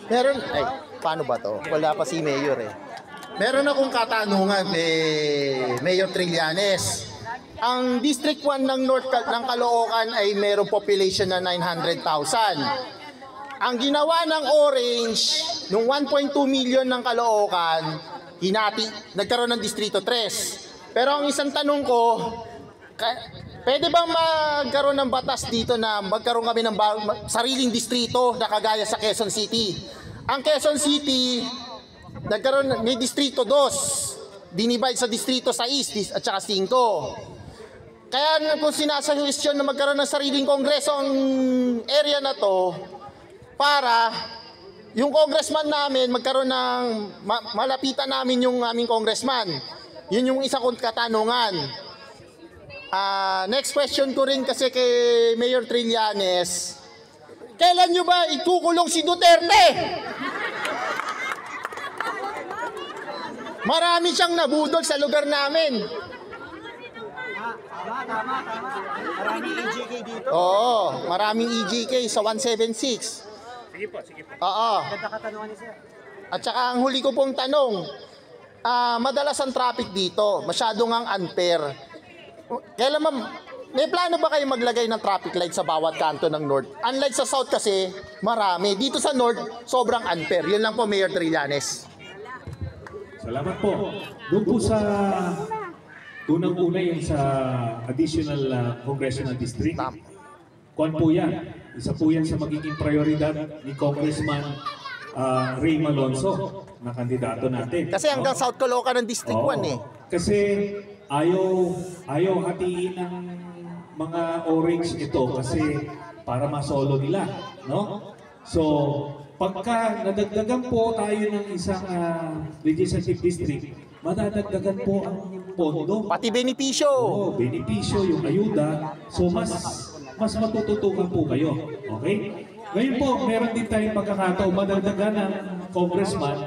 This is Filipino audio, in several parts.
Meron, ay, paano ba to? Wala pa si Mayor eh. Meron akong katanungan Mayor Trillanes. Ang District 1 ng North ng Caloocan ay mayroong population na 900,000. Ang ginawa ng Orange, nung 1.2 million ng Caloocan, nagkaroon ng Distrito 3. Pero ang isang tanong ko, pwede bang magkaroon ng batas dito na magkaroon kami ng sariling distrito na kagaya sa Quezon City? Ang Quezon City, may Distrito 2, dinivide sa Distrito 6 at saka 5. Kaya kung sinasuggestyon na magkaroon ng sariling kongreso ang area na to, para yung congressman namin magkaroon ng malapitan namin yung aming congressman. Yun yung isa kong katanungan. Next question ko rin kasi kay Mayor Trillanes. Kailan nyo ba ikukulong si Duterte? Marami siyang nabudol sa lugar namin. Tama. Maraming EJK dito. Oo, maraming EJK sa 176. Sige po. Oo. Ganda katanungan ni sir. At saka ang huli ko pong tanong, madalas ang traffic dito, masyadong ang unfair. Kailan may plano ba kayo maglagay ng traffic light sa bawat kanto ng North? Unlike sa South kasi, marami. Dito sa North, sobrang unfair. Yun lang po, Mayor Trillanes. Salamat po. Doon po sa unang-una yung sa additional congressional district. Kuwan po yan. Isa po yan sa magiging prioridad ni Congressman Ray Malonzo na kandidato natin. Kasi hanggang South Caloocan ng District 1 eh. Kasi ayaw hatiin ng mga orange ito kasi para masolo nila, no? So, pagka nadagdagan po tayo ng isang legislative district, madadagdagan po ang pondo. Pati benepisyo. Oo, benepisyo, yung ayuda. So, mas matututukan po kayo. Okay? Ngayon po, meron din tayong pagkakataon, madagdagan ng congressman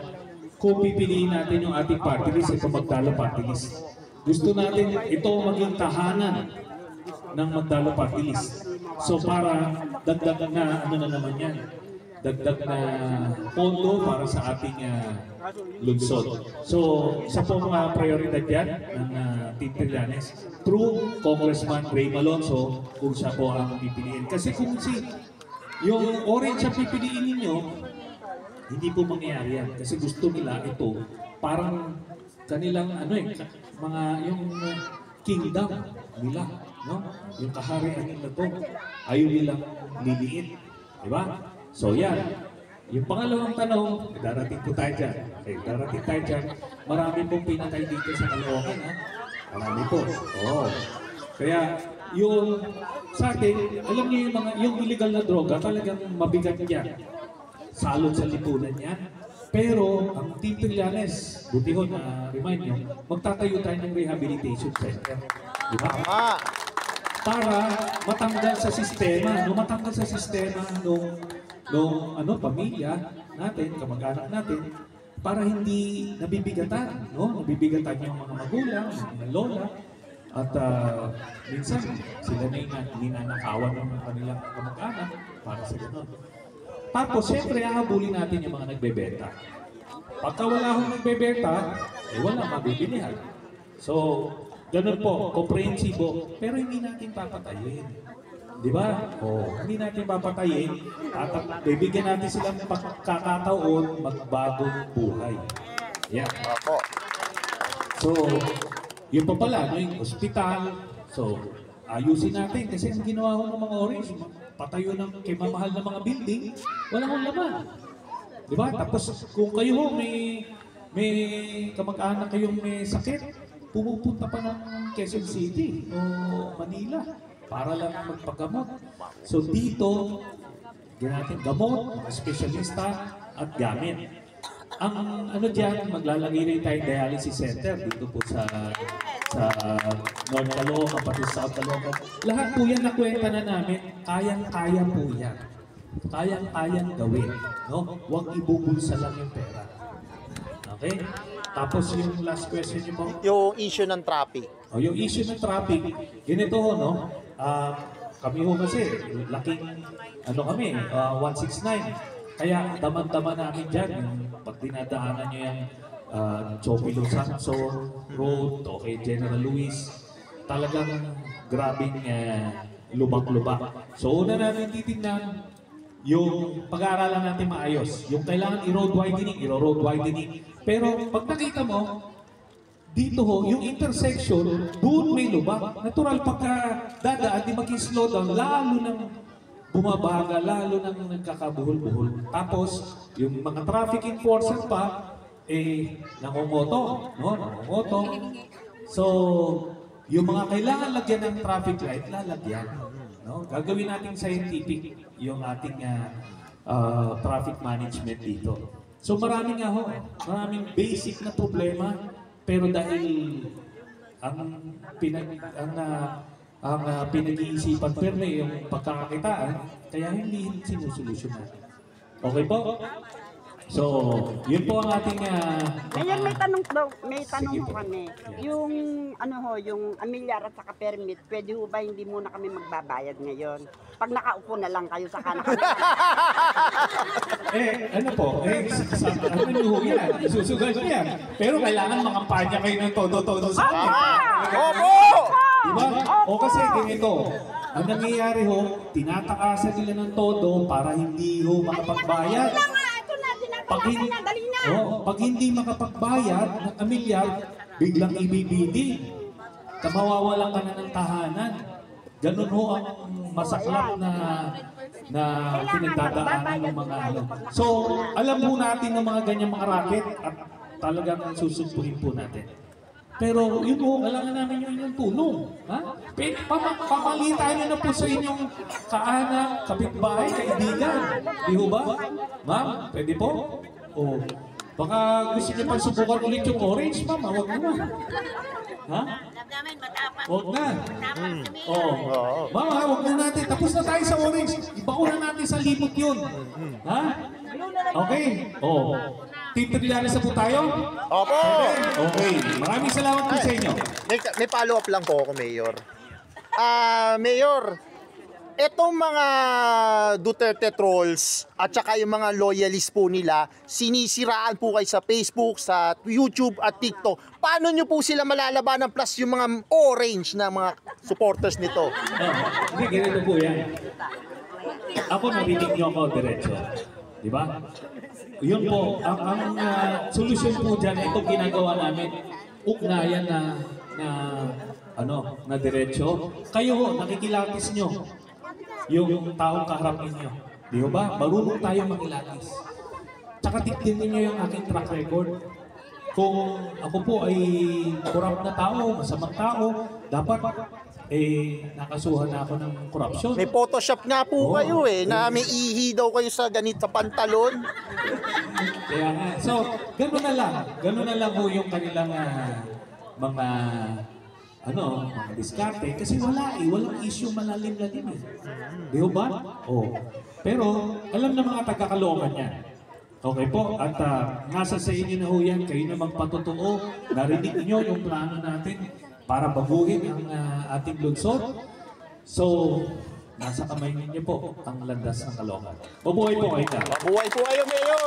kung pipiliin natin yung ating party list, ito Magdalo party list. Gusto natin ito maging tahanan ng Magdalo party list. So, para dagdag na, na naman yan, dagdag na pondo para sa ating lungsod. So, isa po mga prioridad yan ng Team Trillanes through Congressman Ray Malonzo kung siya po ang pipiliin. Kasi kung yung orange ang pipiliin ninyo, hindi po mangyayari yan. Kasi gusto nila ito, parang kanilang mga yung kingdom nila, no? Yung kaharian nila to, ayaw nilang liliit. Diba? So yan. Yung pangalawang tanong, darating po tayo dyan. Okay, darating tayo dyan. Marami pong pinatay dito sa Caloocan, ha? Marami po. Oo. Kaya yung sa atin, alam niyo yung illegal na droga, talagang mabigat yan. Salot sa lipunan yan. Pero ang Team Trillanes, buti ko na remind nyo, magtatayo tayo ng rehabilitation center. Diba? Para matanggal sa sistema, matanggal sa sistema nung pamilya natin, kamag-anak natin, para hindi nabibigatan, no? Nabibigatan yung mga magulang, yung mga lola, at minsan sila na yung ninanakawan ng kanilang kamag-anak para sa ganun. Tapos, siyempre, hahabulin natin yung mga nagbebenta. Pagka wala akong nagbebenta, wala mabibilihan. So, ganun po, komprehensibo, pero hindi natin papatayin. Di ba? Hindi natin papatayin at bibigyan natin silang pagkakataon magbagong buhay. Yan. So, yun pa pala, yung ospital. So, ayusin natin kasi ang ginawa ko ng mga orange, patayo ng kay mamahal na mga building, wala akong laman. Di ba? Tapos kung kayo may kamag-anak kayong may sakit, pumupunta pa ng Quezon City o Manila para lang magpagamot. So dito, natin gamot, mga espesyalista at gamit. Ang dyan, maglalagay rin tayo dialysis center dito po sa North Caloocan, pati South Caloocan. Lahat po yan nakwenta na namin, kayang-kaya po yan. Kayang-kayang gawin. No? Huwag ibubulsa lang yung pera. Okay? Tapos yung last question niyo po. Yung issue ng traffic. Yung issue ng traffic, ganito ho, no? Kami ho kasi, laking, 169. Kaya daman-daman namin dyan, yung pag dinadaanan nyo yung Chopilo Sanso Road o kay General Luis, talagang grabing lubak-lubak. So una natin titignan yung pag-aaralan natin maayos. Yung kailangan i-road widening, i-road widening. Pero pag nakita mo, dito ho, yung intersection, doon may lubak. Natural pagka dadaan, di mag-slow down, lalo nang bumabaga, lalo nang nagkakabuhol-buhol. Tapos, yung mga traffic enforcer pa, nangungoto, no? Nangungoto. So, yung mga kailangan lagyan ng traffic light, lalagyan. No? Gagawin natin scientific yung ating traffic management dito. So maraming maraming basic na problema, pero dahil ang pinag-iisipan pero yung pagkakakitaan, kaya hindi sinusolusyonan. Okay po? So, yun po ang ating... Mayor, may tanong ho kami. Yung yung amilyar at saka permit, pwede ho ba hindi muna kami magbabayad ngayon? Pag nakaupo na lang kayo sa kanan. ano po? Ano nyo ho yan? Isusugal ko yan. Pero kailangan makampanya kayo ng todo-todo sa akin. Opo! Diba? O kasi ganito, ang nangyayari ho, tinatakasan nila ng todo para hindi ho makapagbayad. Pag hindi makapagbayad ng amilyar, biglang ibibidi. Mawawalan ka na ng tahanan. Ganun ho ang masaklap na pinagdadaanan ng mga So, alam po natin ng mga ganyang mga racket at talagang susumpuhin po natin. Pero yun po, kailangan namin yung inyong tulong. Ha? Pamalitan nyo na po sa inyong kaanak, kapitbahay, kaibigan. Di ho ba? Ma'am, pwede po? O, baka gusto niyo pang subukan ulit yung orange, ma'am. Huwag naman. Ha? Huwag na. Ma'am, huwag na natin. Tapos na tayo sa orange. Ibakunan natin sa limot yun. Ha? Okay. Team Trillanes na po tayo? Opo! Okay. Maraming salamat po sa inyo. May follow-up lang po ako, Mayor. Mayor, etong mga Duterte trolls at saka yung mga loyalist po nila, sinisiraan po kayo sa Facebook, sa YouTube at TikTok. Paano nyo po sila malalabanan plus yung mga orange na mga supporters nito? Hindi, ganito po yan. Ako narinig nyo ako diretso. Di ba? Yun po, ang solusyon po dyan, itong ginagawa namin, ugnayan na diretso. Kayo ho, nakikilapis nyo yung taong kaharap ninyo. Di ba? Marunong tayo makilatis. Tsaka tignan niyo yung aking track record. Kung ako po ay corrupt na tao, masamang tao, dapat nakasuhan na ako ng korupsyon. May Photoshop nga po kayo na may ihi daw kayo sa ganito pantalon. Kaya nga. So, gano'n na lang. Gano'n na lang po yung kanilang mga diskarte. Kasi walang issue malalim-lalim Di ba? Pero, alam na mga taga-Caloocan yan. Okay po, at nasa sa inyo na ho yan, kayo na magpatotoo. Narinig niyo yung plano natin para baguhin ang ating lungsod. So, nasa kamay ninyo po ang landas ng Caloocan. Mabuhay po kayo na. Mabuhay po kayo, Mayor!